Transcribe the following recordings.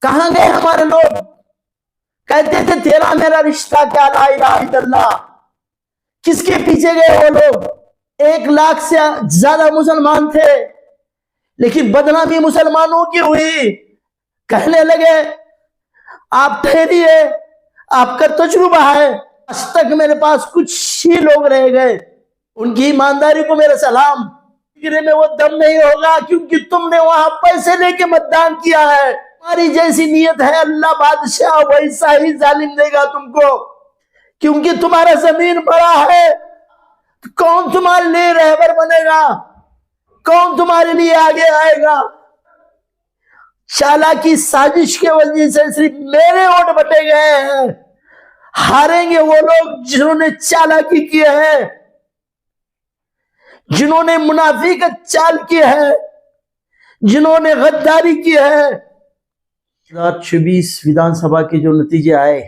कहां गए हमारे लोग? कहते थे तेरा मेरा रिश्ता क्या, ला इलाहा इल्लल्लाह। किसके पीछे गए वो लोग? 1 लाख से ज्यादा मुसलमान थे, लेकिन बदनामी मुसलमानों की हुई। कहने लगे आप ठहरिए, आपका तजुर्बा है। आज तक मेरे पास कुछ ही लोग रह गए, उनकी ईमानदारी को मेरा सलाम। गिरे में वो दम नहीं होगा, क्योंकि तुमने वहां पैसे लेके मतदान किया है। हमारी जैसी नीयत है, अल्लाह बादशाह वैसा ही जालिम देगा तुमको, क्योंकि तुम्हारा जमीन बड़ा है। कौन तुम्हारे लिए रहबर बनेगा? कौन तुम्हारे लिए आगे आएगा? चालाकी साजिश के वजह से सिर्फ मेरे वोट बटे गए हैं। हारेंगे वो लोग जिन्होंने चालाकी की है, जिन्होंने मुनाफिकत चाल की है, जिन्होंने गद्दारी की है। 2024 विधानसभा के जो नतीजे आए,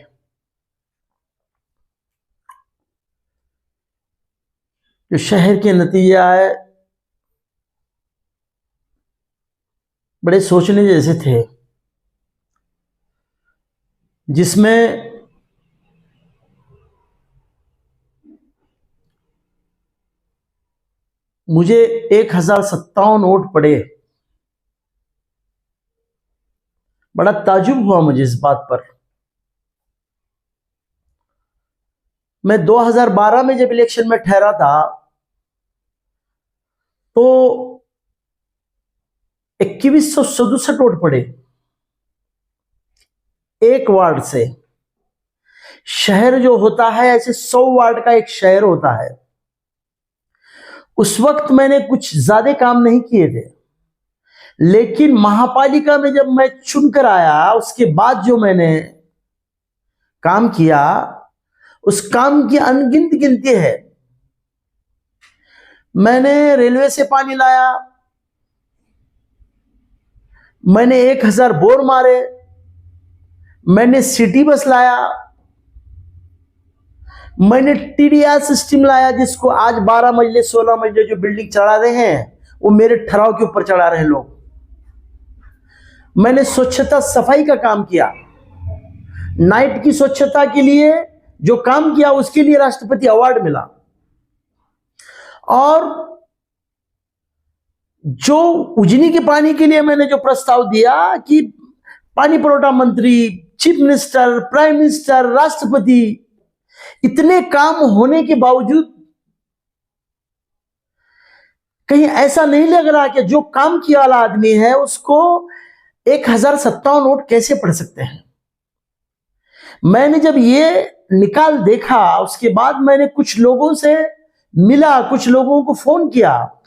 जो शहर के नतीजे आए, बड़े सोचने जैसे थे, जिसमें मुझे 1057 वोट पड़े। बड़ा ताजुब हुआ मुझे इस बात पर। मैं 2012 में जब इलेक्शन में ठहरा था तो 2167 वोट पड़े एक वार्ड से। शहर जो होता है ऐसे 100 वार्ड का एक शहर होता है। उस वक्त मैंने कुछ ज्यादा काम नहीं किए थे, लेकिन महापालिका में जब मैं चुनकर आया, उसके बाद जो मैंने काम किया, उस काम की अनगिनत गिनती है। मैंने रेलवे से पानी लाया, मैंने 1000 बोर मारे, मैंने सिटी बस लाया, मैंने टीडीआर सिस्टम लाया, जिसको आज 12 मंजिले 16 मंजिले जो बिल्डिंग चढ़ा रहे हैं वो मेरे ठहराव के ऊपर चढ़ा रहे हैं लोग। मैंने स्वच्छता सफाई का काम किया। नाइट की स्वच्छता के लिए जो काम किया उसके लिए राष्ट्रपति अवार्ड मिला। और जो उजनी के पानी के लिए मैंने जो प्रस्ताव दिया कि पानी पुरवठा मंत्री, चीफ मिनिस्टर, प्राइम मिनिस्टर, राष्ट्रपति, इतने काम होने के बावजूद कहीं ऐसा नहीं लग रहा कि जो काम किया वाला आदमी है उसको 1057 वोट कैसे पड़ सकते हैं। मैंने जब ये निकाल देखा, उसके बाद मैंने कुछ लोगों से मिला, कुछ लोगों को फोन किया।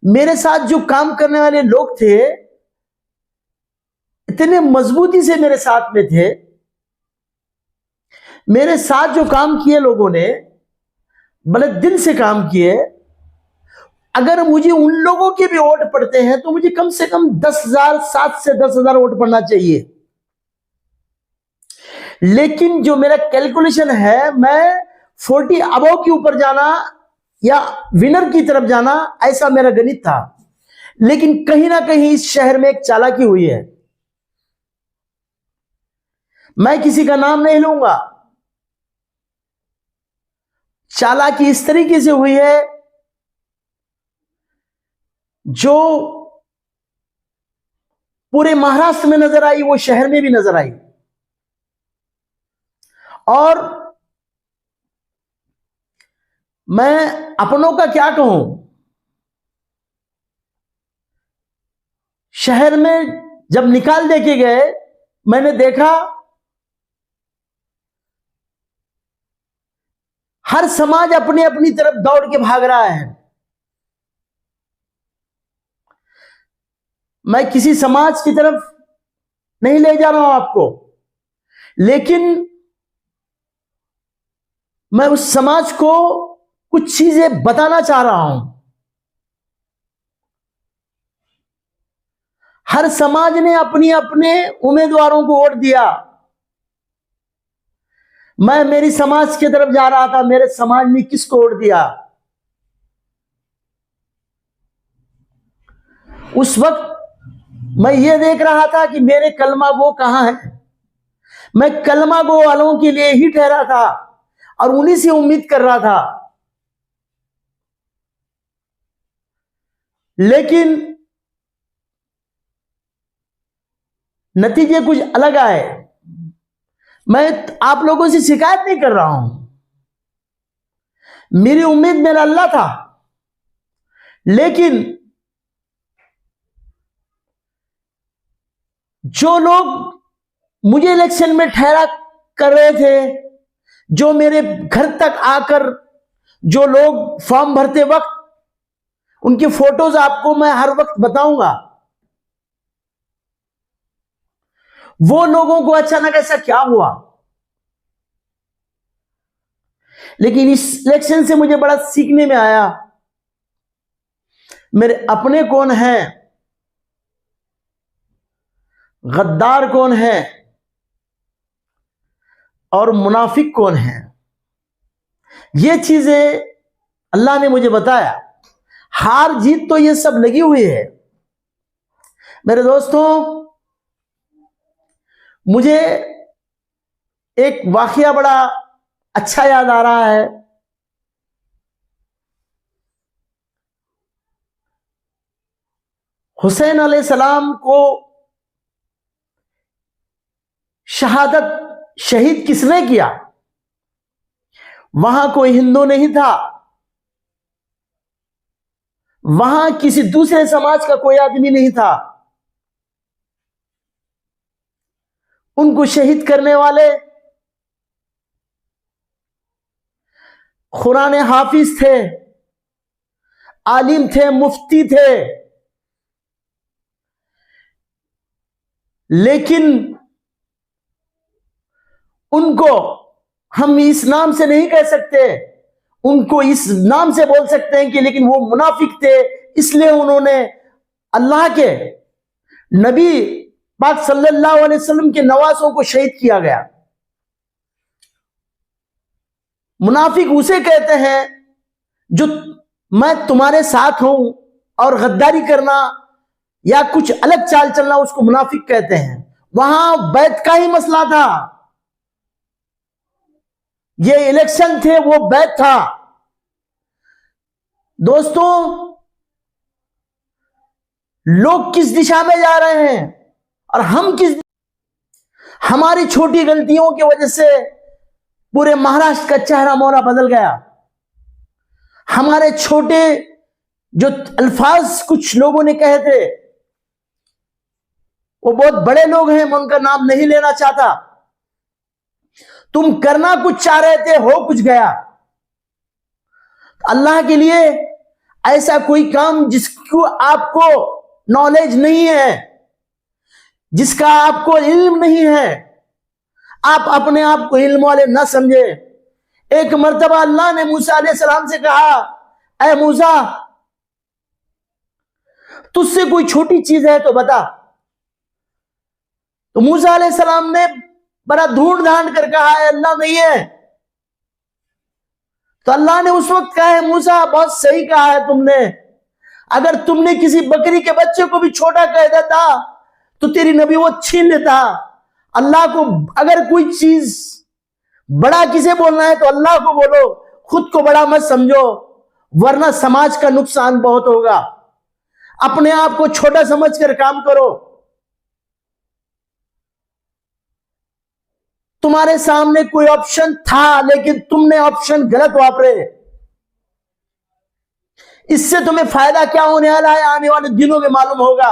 मेरे साथ जो काम करने वाले लोग थे इतने मजबूती से मेरे साथ में थे, मेरे साथ जो काम किए लोगों ने बड़े दिल से काम किए। अगर मुझे उन लोगों के भी वोट पड़ते हैं तो मुझे कम से कम 10,000, 7 से 10,000 वोट पड़ना चाहिए। लेकिन जो मेरा कैलकुलेशन है, मैं 40 अबव के ऊपर जाना या विनर की तरफ जाना, ऐसा मेरा गणित था। लेकिन कहीं ना कहीं इस शहर में एक चालाकी हुई है। मैं किसी का नाम नहीं लूंगा। चालाकी इस तरीके से हुई है जो पूरे महाराष्ट्र में नजर आई, वो शहर में भी नजर आई। और मैं अपनों का क्या कहूं, शहर में जब निकाल दे के गए, मैंने देखा हर समाज अपनी अपनी तरफ दौड़ के भाग रहा है। मैं किसी समाज की तरफ नहीं ले जा रहा हूं आपको, लेकिन मैं उस समाज को कुछ चीजें बताना चाह रहा हूं। हर समाज ने अपनी अपने उम्मीदवारों को वोट दिया। मैं मेरी समाज की तरफ जा रहा था, मेरे समाज ने किसको वोट दिया? उस वक्त मैं ये देख रहा था कि मेरे कलमा गो कहां है। मैं कलमा गो वालों के लिए ही ठहरा था और उन्हीं से उम्मीद कर रहा था, लेकिन नतीजे कुछ अलग आए। मैं आप लोगों से शिकायत नहीं कर रहा हूं, मेरी उम्मीद मेरा अल्लाह था, लेकिन जो लोग मुझे इलेक्शन में ठहरा कर रहे थे, जो मेरे घर तक आकर जो लोग फॉर्म भरते वक्त, उनकी फोटोज आपको मैं हर वक्त बताऊंगा, वो लोगों को अचानक ऐसा क्या हुआ। लेकिन इस इलेक्शन से मुझे बड़ा सीखने में आया, मेरे अपने कौन हैं, गद्दार कौन है और मुनाफिक कौन है। ये चीजें अल्लाह ने मुझे बताया। हार जीत तो ये सब लगी हुई है। मेरे दोस्तों, मुझे एक वाकया बड़ा अच्छा याद आ रहा है। हुसैन अलैहिस्सलाम को शहादत शहीद किसने किया? वहां कोई हिंदू नहीं था, वहां किसी दूसरे समाज का कोई आदमी नहीं था। उनको शहीद करने वाले कुरान हाफिज थे, आलिम थे, मुफ्ती थे, लेकिन उनको हम इस नाम से नहीं कह सकते, उनको इस नाम से बोल सकते हैं कि लेकिन वो मुनाफिक थे, इसलिए उन्होंने अल्लाह के नबी पाक सल्लल्लाहु अलैहि वसल्लम के नवासों को शहीद किया गया। मुनाफिक उसे कहते हैं जो मैं तुम्हारे साथ हूं और गद्दारी करना या कुछ अलग चाल चलना, उसको मुनाफिक कहते हैं। वहां बैत का ही मसला था, ये इलेक्शन थे, वो बैत था। दोस्तों, लोग किस दिशा में जा रहे हैं और हम किस, हमारी छोटी गलतियों की वजह से पूरे महाराष्ट्र का चेहरा मोहरा बदल गया। हमारे छोटे जो अल्फाज कुछ लोगों ने कहे थे, वो बहुत बड़े लोग हैं, मैं उनका नाम नहीं लेना चाहता। तुम करना कुछ चाह रहे थे, हो कुछ गया। अल्लाह के लिए ऐसा कोई काम जिसको आपको नॉलेज नहीं है, जिसका आपको इल्म नहीं है, आप अपने आप को इल्म वाले न समझे। एक मर्तबा अल्लाह ने मूसा अलैहिस्सलाम से कहा, ऐ मूसा, तुझसे कोई छोटी चीज है तो बता। तो मूसा अलैहिस्सलाम ने बड़ा ढूंढ ढांड कर कहा, है अल्लाह नहीं है। तो अल्लाह ने उस वक्त कहा, है मूसा, बहुत सही कहा है तुमने, अगर तुमने किसी बकरी के बच्चे को भी छोटा कह देता तो तेरी नबी वो छीन लेता। अल्लाह को अगर कोई चीज बड़ा किसे बोलना है तो अल्लाह को बोलो, खुद को बड़ा मत समझो, वरना समाज का नुकसान बहुत होगा। अपने आप को छोटा समझकर काम करो। तुम्हारे सामने कोई ऑप्शन था, लेकिन तुमने ऑप्शन गलत वापरे। इससे तुम्हें फायदा क्या होने वाला है, आने वाले दिनों में मालूम होगा।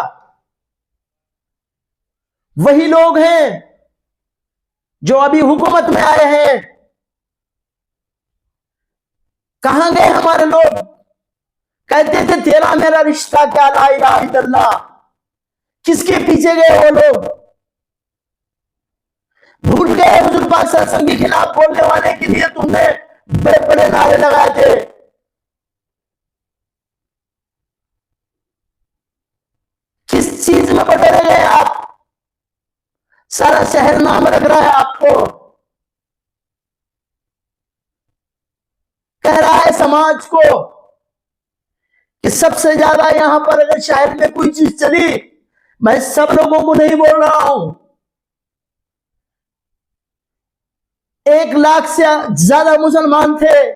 वही लोग हैं जो अभी हुकूमत में आए हैं। कहां गए हमारे लोग? कहते थे तेरा मेरा रिश्ता क्या, ला इलाहा इल्लल्लाह। किसके पीछे गए वो लोग? भूल गए हुजूर पाक सल्लल्लाहु अलैहि वसल्लम के खिलाफ बोलने वाले के लिए तुमने बड़े बड़े नारे लगाए थे। किस चीज में बटे रह गए आप? सारा शहर नाम रख रहा है आपको, कह रहा है समाज को कि सबसे ज्यादा यहां पर अगर शहर में कोई चीज चली, मैं सब लोगों को नहीं बोल रहा हूं, 1 लाख से ज्यादा मुसलमान थे,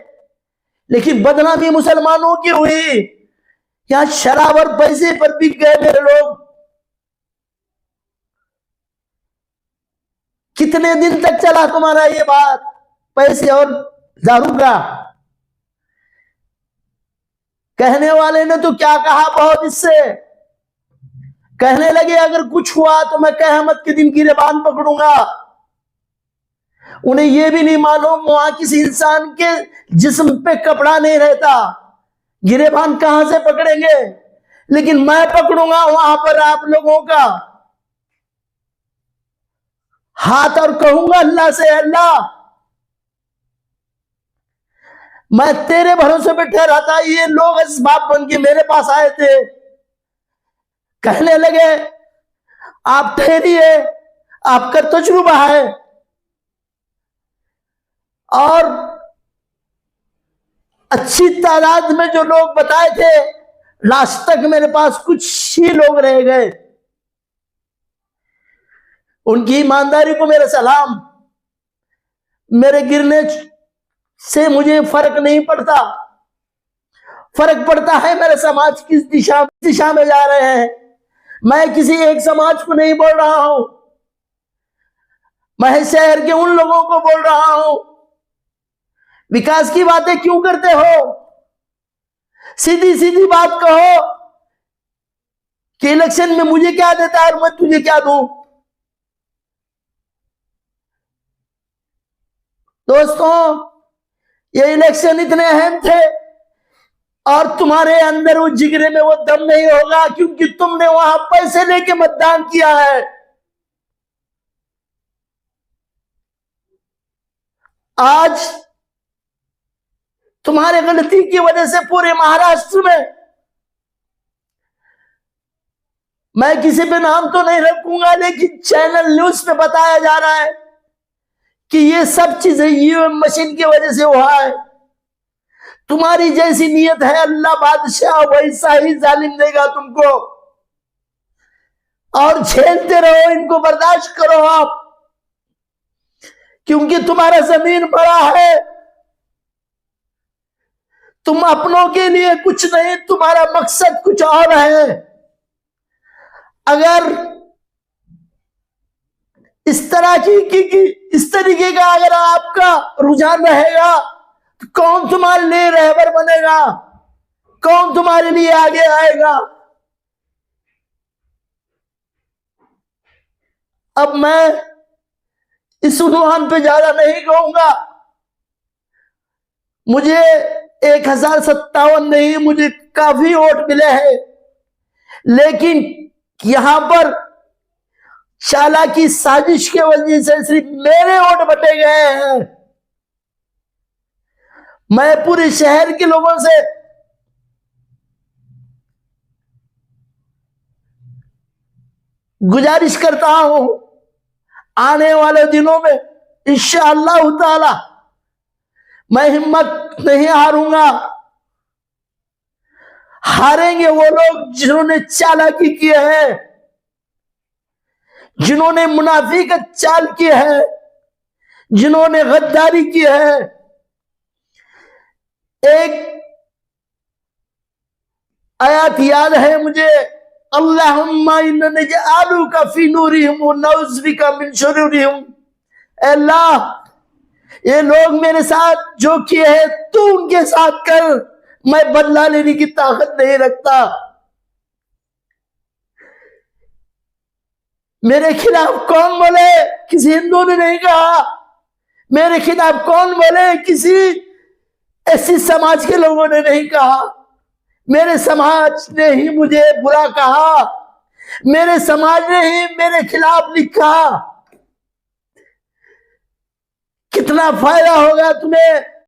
लेकिन बदनामी मुसलमानों की हुई। यहां शराब और पैसे पर बिक गए मेरे लोग। कितने दिन तक चला तुम्हारा ये बात, पैसे और दारू का? कहने वाले ने तो क्या कहा, बहुत इससे कहने लगे अगर कुछ हुआ तो मैं कयामत के दिन गिरेबान पकड़ूंगा। उन्हें यह भी नहीं मालूम वहां किसी इंसान के जिस्म पे कपड़ा नहीं रहता, गिरेबान कहां से पकड़ेंगे? लेकिन मैं पकड़ूंगा वहां पर आप लोगों का हाथ और कहूंगा अल्लाह से, अल्लाह मैं तेरे भरोसे पे ठहरा था। ये लोग असबाब बन के मेरे पास आए थे, कहने लगे आप ठहरिए, आपका तजुर्बा है। और अच्छी तादाद में जो लोग बताए थे, लास्ट तक मेरे पास कुछ ही लोग रह गए। उनकी ईमानदारी को मेरा सलाम। मेरे गिरने से मुझे फर्क नहीं पड़ता, फर्क पड़ता है मेरे समाज किस दिशा में जा रहे हैं। मैं किसी एक समाज को नहीं बोल रहा हूं, मैं शहर के उन लोगों को बोल रहा हूं। विकास की बातें क्यों करते हो? सीधी सीधी बात कहो कि इलेक्शन में मुझे क्या देता है और मैं तुझे क्या दूं। दोस्तों, ये इलेक्शन इतने अहम थे और तुम्हारे अंदर वो जिगरे में वो दम नहीं होगा, क्योंकि तुमने वहां पैसे लेके मतदान किया है। आज तुम्हारे गलती की वजह से पूरे महाराष्ट्र में, मैं किसी पे नाम तो नहीं रखूंगा, लेकिन चैनल न्यूज पे बताया जा रहा है कि ये सब चीजें ईवीएम मशीन की वजह से हुआ है। तुम्हारी जैसी नीयत है, अल्लाह बादशाह वैसा ही जालिम देगा तुमको। और झेलते रहो, इनको बर्दाश्त करो आप, क्योंकि तुम्हारा जमीन बड़ा है। तुम अपनों के लिए कुछ नहीं, तुम्हारा मकसद कुछ और है। अगर इस तरह इस तरीके का अगर आपका रुझान रहेगा तो कौन तुम्हारे लिए रहबर बनेगा, कौन तुम्हारे लिए आगे आएगा? अब मैं इस उन्वान पे ज्यादा नहीं कहूंगा। मुझे 1057 नहीं, मुझे काफी वोट मिले हैं, लेकिन यहां पर चालाकी साजिश के वजह से सिर्फ मेरे वोट बटे गए हैं। मैं पूरे शहर के लोगों से गुजारिश करता हूं, आने वाले दिनों में इंशाअल्लाह ताला मैं हिम्मत नहीं हारूंगा। हारेंगे वो लोग जिन्होंने चालाकी की है, जिन्होंने मुनाफिकत चाल की है, जिन्होंने गद्दारी की है। एक आयत याद है मुझे, अल्लाहुम्मा इन्ना नजअलुका फी नूरिहिम व नऊज़ु बिका मिन शुरूरिहिम। अल्लाह, ये लोग मेरे साथ जो किए हैं तू उनके साथ कर, मैं बदला लेने की ताकत नहीं रखता। मेरे खिलाफ कौन बोले? किसी हिंदू ने नहीं कहा। मेरे खिलाफ कौन बोले? किसी ऐसी समाज के लोगों ने नहीं कहा। मेरे समाज ने ही मुझे बुरा कहा, मेरे समाज ने ही मेरे खिलाफ लिखा। कितना फायदा होगा तुम्हें